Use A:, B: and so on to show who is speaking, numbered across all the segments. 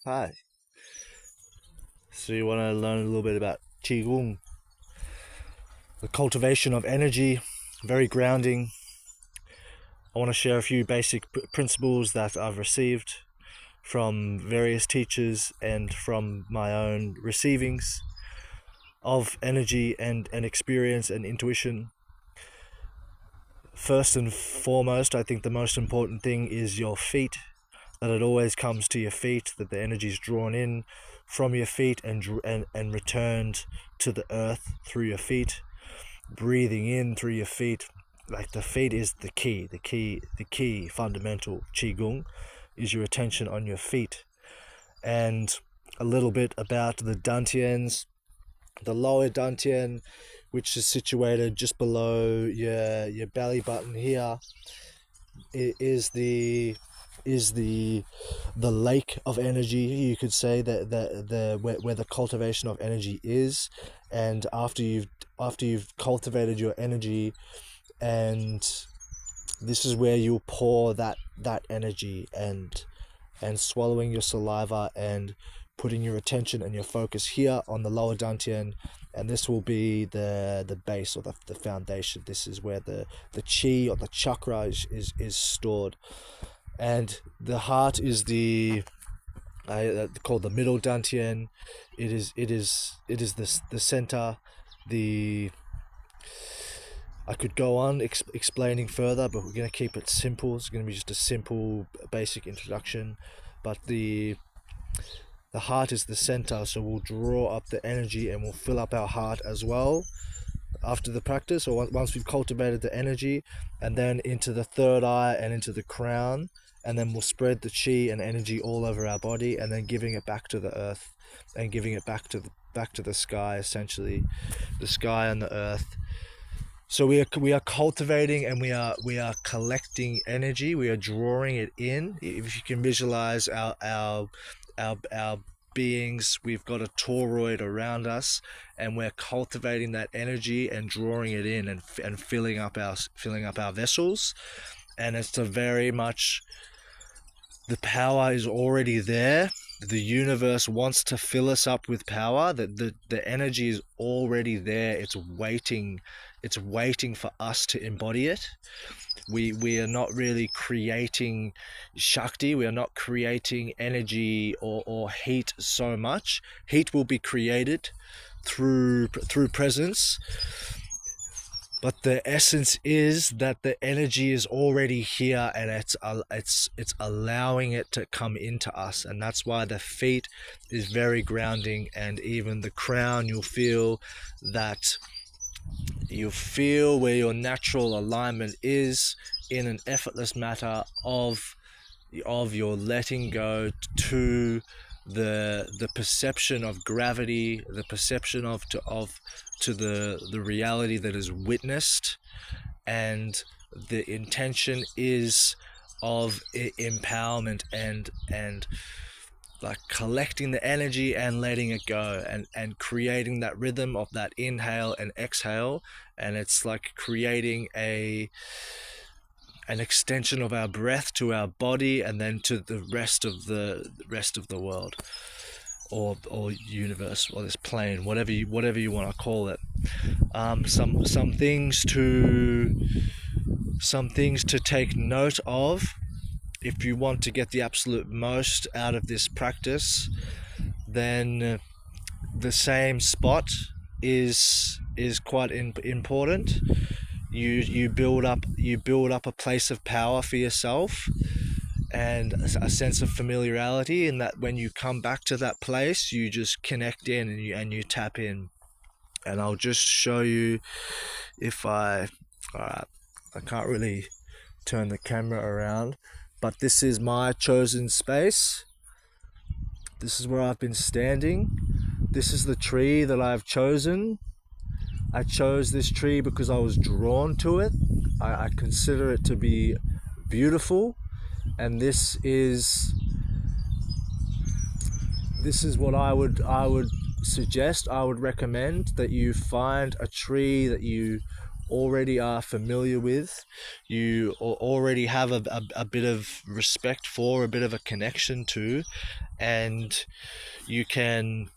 A: Hi. So you want to learn a little bit about Qigong, the cultivation of energy, very grounding. I want to share a few basic principles that I've received from various teachers and from my own receivings of energy and experience and intuition. First and foremost, I think the most important thing is your feet, that it always comes to your feet, that the energy is drawn in from your feet and returned to the earth through your feet, breathing in through your feet. Like the feet is the key fundamental Qigong is your attention on your feet. And a little bit about the dantians. The lower dantian, which is situated just below your belly button here, is the lake of energy, you could say, that the where the cultivation of energy is. And after you've cultivated your energy, and this is where you'll pour that energy and swallowing your saliva and putting your attention and your focus here on the lower dantian, and this will be the base or the foundation. This is where the chi or the chakra is stored. And the heart is called the middle dantian. It is the center. I could go on explaining further, but we're going to keep it simple. It's going to be just a simple, basic introduction. But the heart is the center, so we'll draw up the energy and we'll fill up our heart as well after the practice, or once we've cultivated the energy, and then into the third eye and into the crown, and then we'll spread the chi and energy all over our body, and then giving it back to the earth and giving it back to the sky, essentially the sky and the earth. So we are cultivating, and we are collecting energy. We are drawing it in. If you can visualize our beings, we've got a toroid around us, and we're cultivating that energy and drawing it in and filling up our vessels. And it's a very much, the power is already there. The universe wants to fill us up with power. The energy is already there. It's waiting for us to embody it. We are not really creating Shakti. We are not creating energy or heat so much. Heat will be created through presence. But the essence is that the energy is already here, and it's allowing it to come into us. And that's why the feet is very grounding, and even the crown, you'll feel where your natural alignment is in an effortless matter of your letting go to the perception of gravity, the perception to the reality that is witnessed, and the intention is of empowerment and like collecting the energy and letting it go, and creating that rhythm of that inhale and exhale. And it's like creating an extension of our breath to our body, and then to the rest of the world, or universe, or this plane, whatever you want to call it. Some things to take note of if you want to get the absolute most out of this practice. Then the same spot is quite important. You build up a place of power for yourself and a sense of familiarity, in that when you come back to that place, you just connect in and you tap in. And I'll just show you, alright, I can't really turn the camera around, but this is my chosen space. This is where I've been standing. This is the tree that I've chosen. I chose this tree because I was drawn to it. I consider it to be beautiful, and this is what I would suggest. I would recommend that you find a tree that you already are familiar with, you already have a bit of respect for, a bit of a connection to, and you can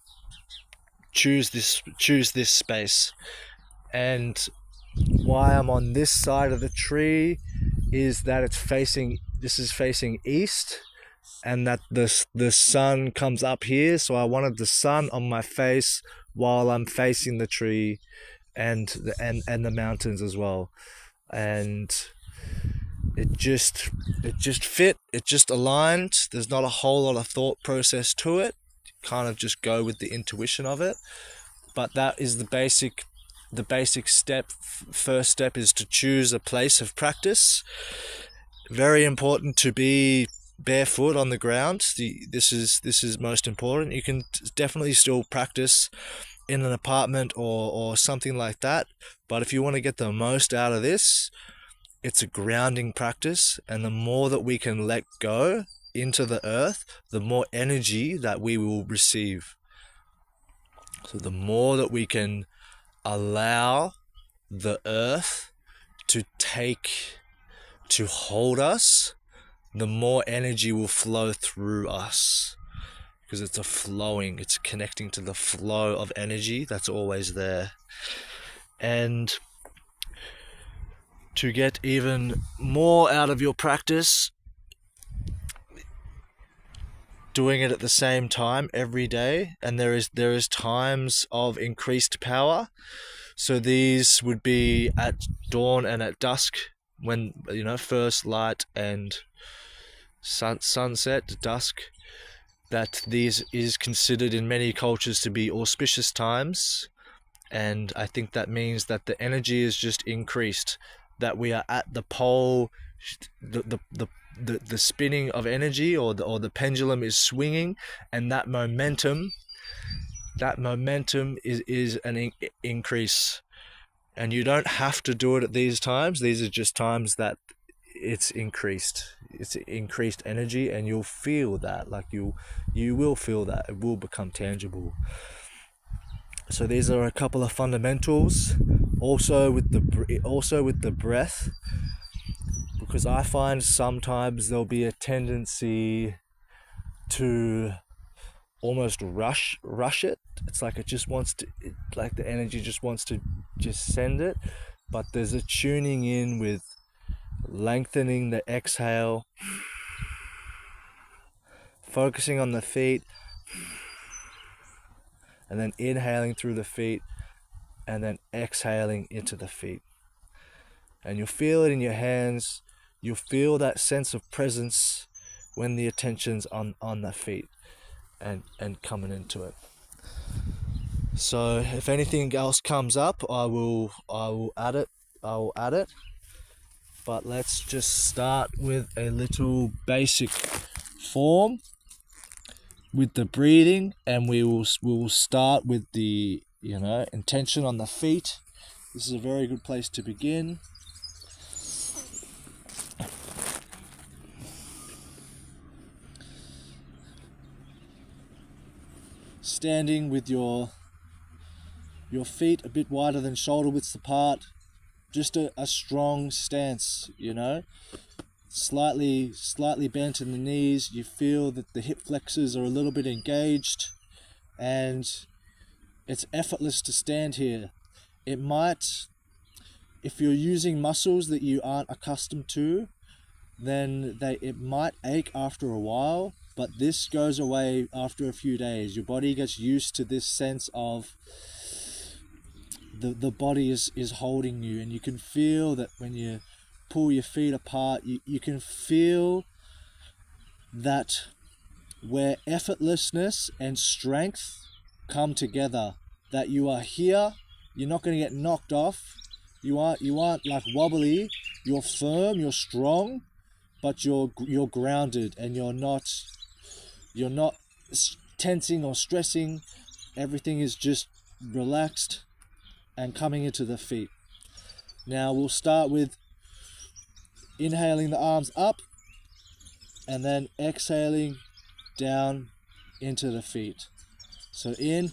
A: choose this space. And why I'm on this side of the tree is that this is facing east, and that the sun comes up here, so I wanted the sun on my face while I'm facing the tree and the mountains as well. And it just fit, it just aligned. There's not a whole lot of thought process to it, kind of just go with the intuition of it. But that is the basic step. First step is to choose a place of practice. Very important to be barefoot on the ground. This is most important. You can definitely still practice in an apartment or something like that, but if you want to get the most out of this, it's a grounding practice. And the more that we can let go into the earth, the more energy that we will receive. So the more that we can allow the earth to hold us, the more energy will flow through us, because it's connecting to the flow of energy that's always there. And to get even more out of your practice, doing it at the same time every day, and there is times of increased power. So these would be at dawn and at dusk, when first light and sunset, dusk. That these is considered in many cultures to be auspicious times, and I think that means that the energy is just increased, that we are at the pole, the spinning of energy, or the pendulum is swinging, and that momentum is an increase. And you don't have to do it at these times. These are just times that it's increased energy, and you'll feel that, like you will feel that it will become tangible. So these are a couple of fundamentals, also with the breath, because I find sometimes there'll be a tendency to almost rush it. It's like like the energy just wants to just send it, but there's a tuning in with lengthening the exhale, focusing on the feet, and then inhaling through the feet, and then exhaling into the feet. And you'll feel it in your hands. You'll feel that sense of presence when the attention's on the feet and coming into it. So if anything else comes up, I will add it. But let's just start with a little basic form with the breathing, and we will start with the intention on the feet. This is a very good place to begin. Standing with your feet a bit wider than shoulder widths apart, just a strong stance, slightly bent in the knees. You feel that the hip flexors are a little bit engaged, and it's effortless to stand here. It might, if you're using muscles that you aren't accustomed to, then it might ache after a while, but this goes away after a few days. Your body gets used to this sense of the body is holding you, and you can feel that when you pull your feet apart, you can feel that where effortlessness and strength come together, that you are here, you're not going to get knocked off, you aren't like wobbly, you're firm, you're strong, but you're grounded, and you're not tensing or stressing. Everything is just relaxed and coming into the feet. Now we'll start with inhaling the arms up, and then exhaling down into the feet. So in,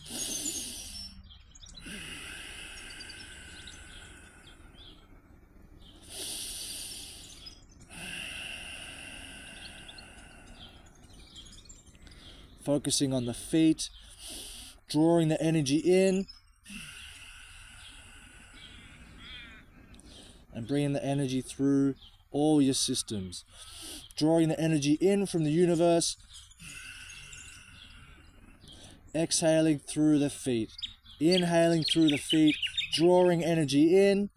A: focusing on the feet, drawing the energy in, and bringing the energy through all your systems. Drawing the energy in from the universe, exhaling through the feet, inhaling through the feet, drawing energy in,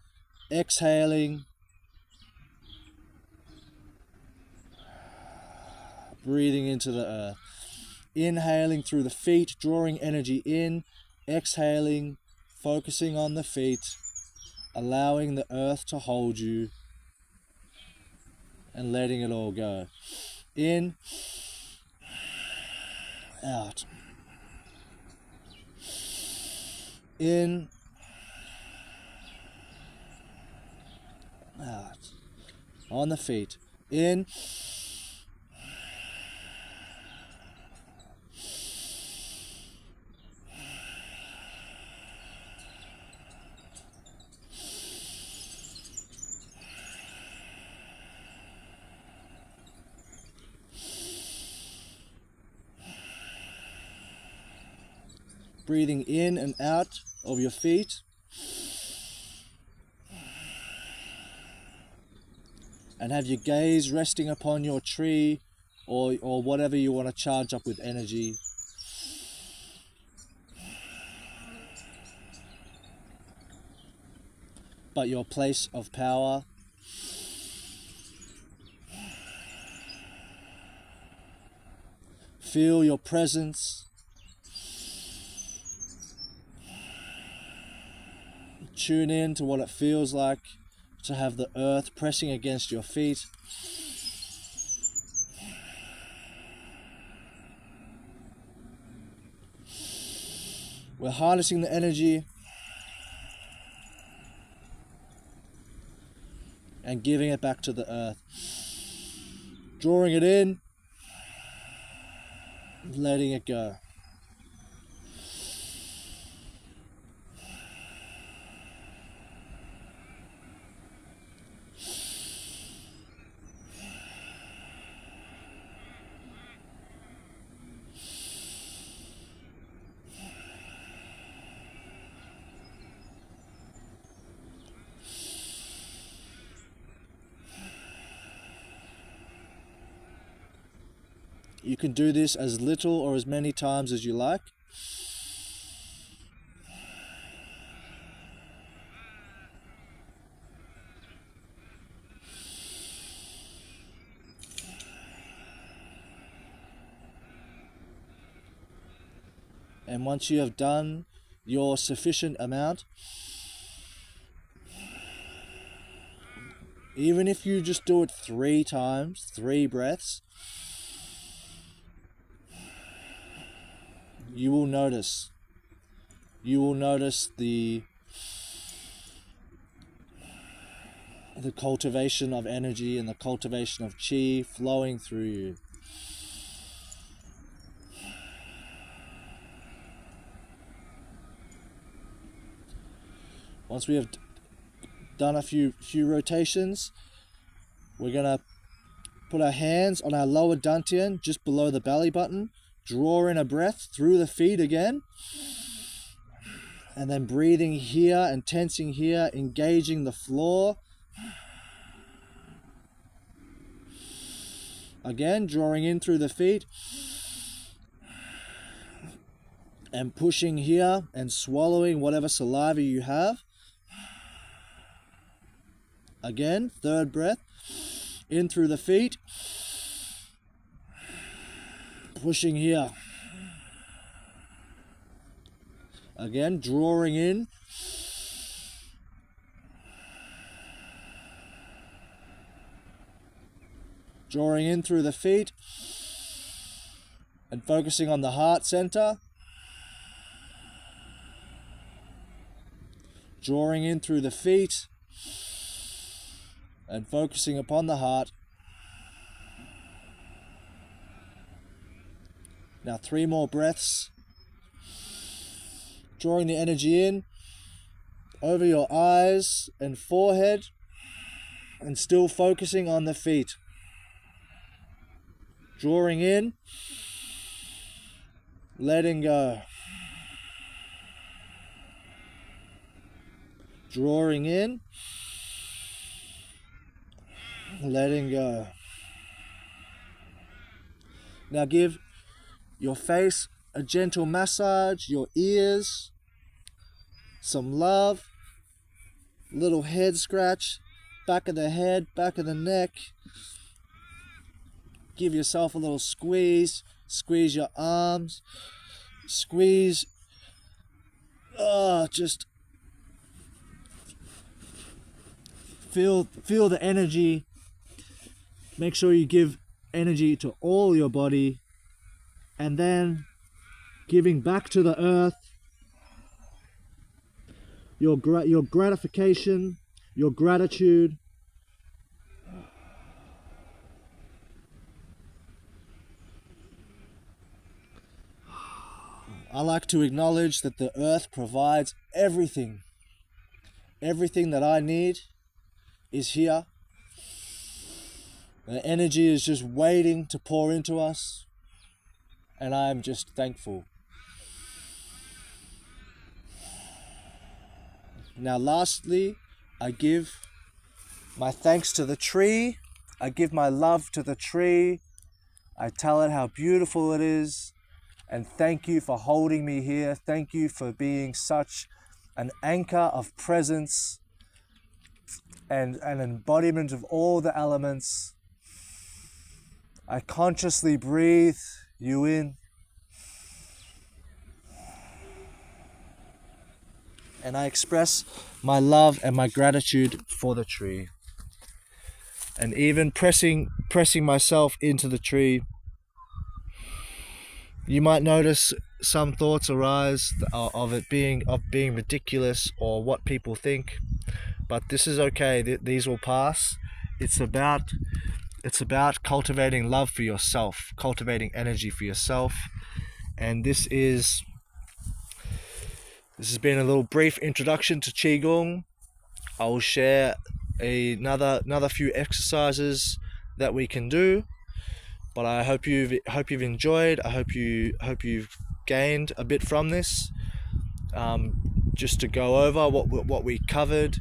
A: exhaling, breathing into the earth. Inhaling through the feet, drawing energy in, exhaling, focusing on the feet, allowing the earth to hold you, and letting it all go. In, out. In, out. On the feet. In, breathing in and out of your feet. And have your gaze resting upon your tree or whatever you want to charge up with energy. But your place of power. Feel your presence. Tune in to what it feels like to have the earth pressing against your feet. We're harnessing the energy and giving it back to the earth. Drawing it in, letting it go. You can do this as little or as many times as you like. And once you have done your sufficient amount, even if you just do it 3 times, 3 breaths, you will notice the cultivation of energy and the cultivation of chi flowing through you. Once we have done a few rotations, we're gonna put our hands on our lower dantian, just below the belly button, draw in a breath through the feet again, and then breathing here and tensing here, engaging the floor. Again, drawing in through the feet and pushing here and swallowing whatever saliva you have. Again, 3rd breath, in through the feet, pushing here. Again, drawing in. Drawing in through the feet and focusing on the heart center. Drawing in through the feet and focusing upon the heart. Now 3 more breaths. Drawing the energy in over your eyes and forehead and still focusing on the feet. Drawing in letting go, drawing in, letting go. Now give your face a gentle massage, your ears some love, little head scratch, back of the head, back of the neck. Give yourself a little squeeze, squeeze your arms, squeeze, just feel the energy. Make sure you give energy to all your body, and then giving back to the earth your gratification, your gratitude. I like to acknowledge that the earth provides everything. Everything that I need is here. The energy is just waiting to pour into us, and I'm just thankful. Now lastly, I give my thanks to the tree. I give my love to the tree. I tell it how beautiful it is. And thank you for holding me here. Thank you for being such an anchor of presence and an embodiment of all the elements. I consciously breathe you in. And I express my love and my gratitude for the tree. And even pressing myself into the tree, you might notice some thoughts arise of being ridiculous or what people think, but this is okay. These will pass. It's about cultivating love for yourself, cultivating energy for yourself, and this has been a little brief introduction to Qigong. I will share another few exercises that we can do. But I hope you've enjoyed. I hope you've gained a bit from this. Just to go over what we covered,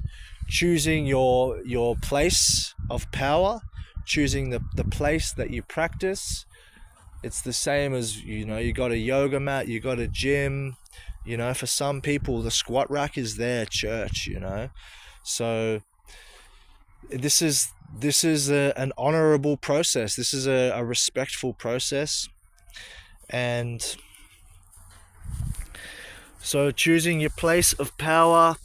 A: choosing your place of power, choosing the place that you practice. It's the same as, you got a yoga mat, you got a gym. For some people, the squat rack is their church. So this is an honorable process. This is a respectful process. And so choosing your place of power,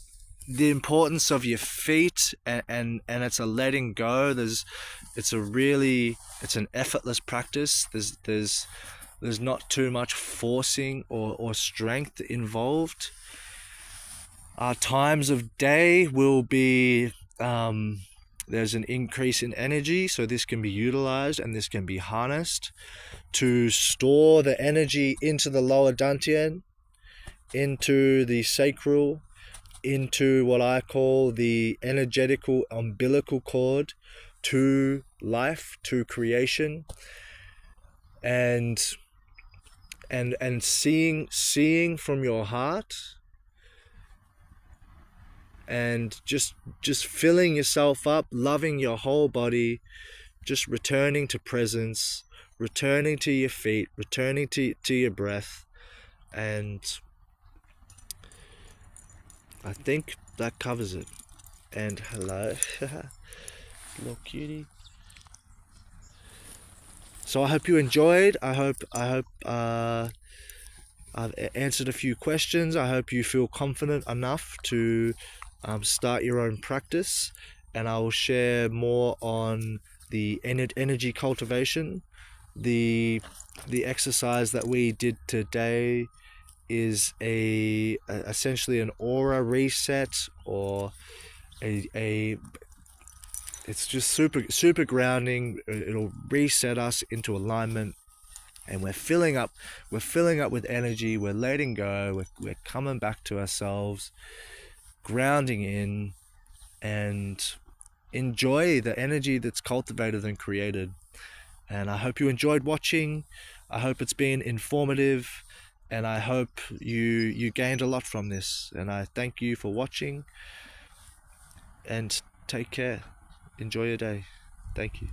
A: the importance of your feet, and it's a letting go. It's an effortless practice. There's not too much forcing or strength involved. Our times of day will be there's an increase in energy, so this can be utilized and this can be harnessed to store the energy into the lower dantian, into the sacral, into what I call the energetical umbilical cord to life, to creation, and seeing from your heart, and just filling yourself up, loving your whole body, just returning to presence, returning to your feet, returning to your breath. And I think that covers it. And hello, little cutie. So I hope you enjoyed. I hope I've answered a few questions. I hope you feel confident enough to start your own practice, and I will share more on the energy cultivation. The exercise that we did today is essentially an aura reset, or it's just super grounding. It'll reset us into alignment, and we're filling up with energy. We're letting go. We're coming back to ourselves, grounding in, and enjoy the energy that's cultivated and created. And I hope you enjoyed watching. I hope it's been informative, and I hope you gained a lot from this, and I thank you for watching, and take care. Enjoy your day. Thank you.